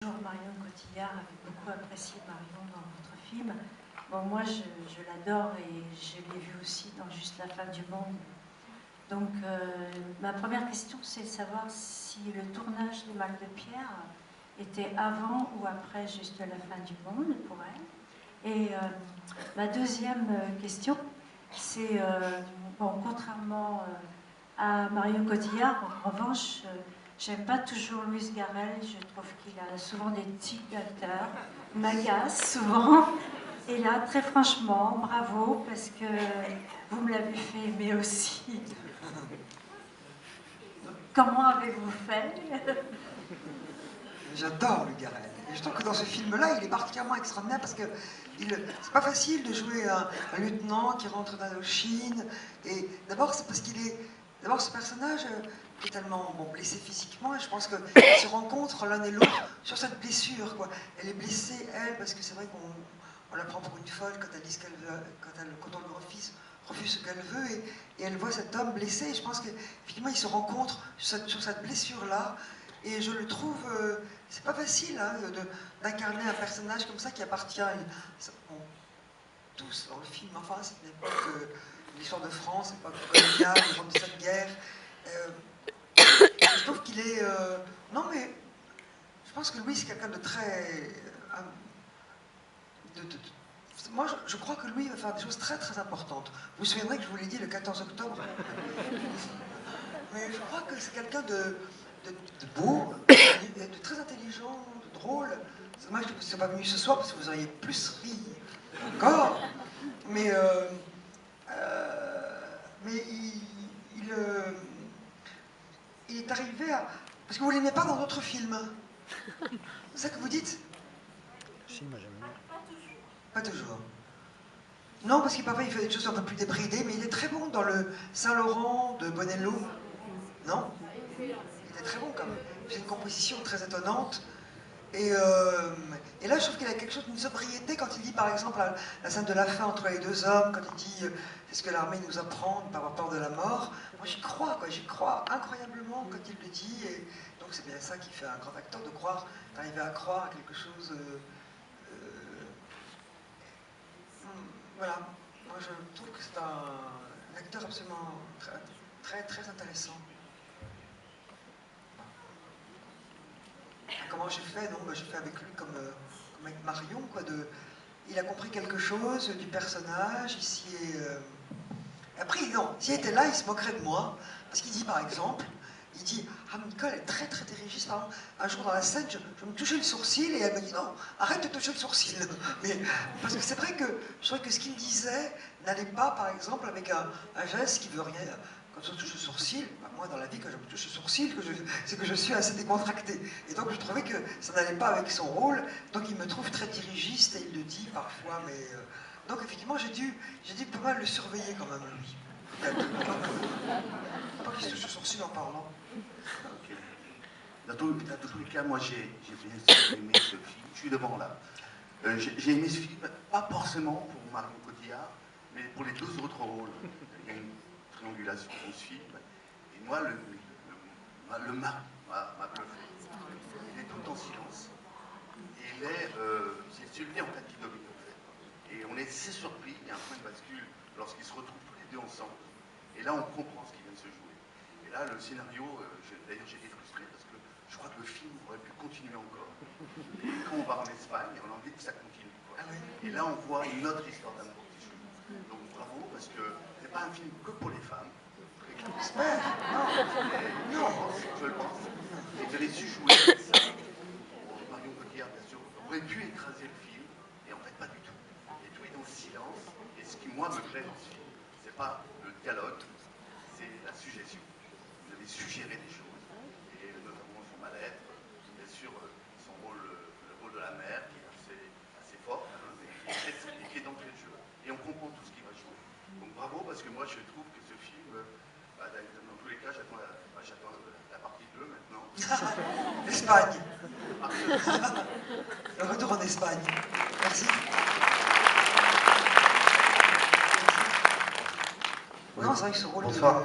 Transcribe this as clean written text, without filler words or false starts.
Toujours Marion Cotillard, avait beaucoup apprécié Marion dans votre film. Bon, moi, je l'adore et je l'ai vue aussi dans Juste la fin du monde. Donc, ma première question, c'est de savoir si le tournage de Mal de Pierre était avant ou après Juste la fin du monde pour elle. Et ma deuxième question, c'est, bon, contrairement à Marion Cotillard, en revanche, j'aime pas toujours Louis Garrel, je trouve qu'il a souvent des tics d'acteur, m'agace souvent. Et là, très franchement, bravo, parce que vous me l'avez fait aimer aussi. Comment avez-vous fait? J'adore Louis Garrel. Et je trouve que dans ce film-là, il est particulièrement extraordinaire parce que c'est pas facile de jouer un lieutenant qui rentre d'Indochine. Et d'abord, c'est parce qu'il est. D'abord, ce personnage est tellement blessé physiquement, et je pense qu'ils se rencontrent l'un et l'autre sur cette blessure, quoi. Elle est blessée, elle, parce que c'est vrai qu'on la prend pour une folle quand elle dit ce qu'elle veut, quand on lui refuse ce qu'elle veut, et elle voit cet homme blessé, et je pense qu'effectivement, ils se rencontrent sur cette blessure-là. Et je le trouve, c'est pas facile hein, d'incarner un personnage comme ça qui appartient tous dans le film, enfin c'est une époque, l'histoire de France, l'époque coloniale, les gens de cette guerre. Je trouve qu'il est, non mais, je pense que Louis c'est quelqu'un de très, moi je crois que Louis va faire des choses très très importantes. Vous vous souviendrez que je vous l'ai dit le 14 octobre. Mais je crois que c'est quelqu'un de beau, de très intelligent, de drôle. C'est dommage que vous ne soyez pas venu ce soir parce que vous auriez plus ri encore. Mais il est arrivé à... Parce que vous ne l'aimez pas dans d'autres films. C'est ça que vous dites? Si, moi j'aime bien. Pas toujours. Non, parce qu'il parfois il fait des choses un peu plus débridées, mais il est très bon dans le Saint-Laurent de Bonello. Non? Il était très bon quand même. Il fait une composition très étonnante. Et là, je trouve qu'il a quelque chose d'une sobriété quand il dit, par exemple, la scène de la fin entre les deux hommes, quand il dit c'est ce que l'armée nous apprend, ne pas avoir peur de la mort. Moi, j'y crois, quoi. J'y crois incroyablement quand il le dit. Et donc, c'est bien ça qui fait un grand acteur, de croire, d'arriver à croire à quelque chose. Voilà. Moi, je trouve que c'est un acteur absolument très, très, très intéressant. Comment j'ai fait? Non, j'ai fait avec lui comme avec Marion, quoi. Il a compris quelque chose du personnage. Après, non, s'il était là, il se moquerait de moi. Parce qu'il dit, par exemple, il dit, ah, Nicole est très très dirigiste. Par exemple, un jour dans la scène, je me touchais le sourcil et elle me dit, non, arrête de toucher le sourcil. Mais, parce que c'est vrai que je trouvais que ce qu'il me disait n'allait pas, par exemple, avec un geste qui veut rien. Quand on touche le sourcil, bah moi dans la vie, quand je me touche le sourcil, c'est que je suis assez décontracté. Et donc je trouvais que ça n'allait pas avec son rôle. Donc il me trouve très dirigiste et il le dit parfois. Mais donc effectivement, j'ai dû pas mal le surveiller quand même, lui. Pas qu'il se touche le sourcil en parlant. Okay. Dans tous les cas, moi j'ai bien aimé ce film. Je suis devant là. J'ai aimé ce film, pas forcément pour Marion Cotillard, mais pour les deux autres rôles. Il y a une triangulation dans ce film. Et moi, le mari m'a bluffé. Il est tout en silence. Et c'est celui en fait qui domine en fait. Et on est assez surpris, il y a un point de bascule lorsqu'ils se retrouvent tous les deux ensemble. Et là, on comprend ce qui vient de se jouer. Et là, le scénario, d'ailleurs, j'ai été frustré parce que je crois que le film aurait pu continuer encore. Et quand on va en Espagne, on a envie que ça continue. Quoi. Et là, on voit une autre histoire d'amour qui se joue. Donc bravo, parce que c'est pas un film que pour les femmes. J'espère. Non. Je le pense. Et vous avez su jouer ça. Marion Cotillard, bien sûr, aurait pu écraser le film, et en fait, pas du tout. Et tout est dans le silence. Et ce qui, moi, me plaît dans ce film, c'est pas le dialogue, c'est la suggestion. Vous avez suggéré des choses, et notamment son mal-être, bien sûr, son rôle, le rôle de la mère, qui est assez fort, hein, et qui est d'entrée de jeu. Et on comprend tout ce qui va jouer. Donc bravo, parce que moi, je trouve que ce film, dans tous les cas, j'attends la partie 2 maintenant. Espagne. Le retour en Espagne. Merci. Non, c'est vrai que ce rôle Bonsoir.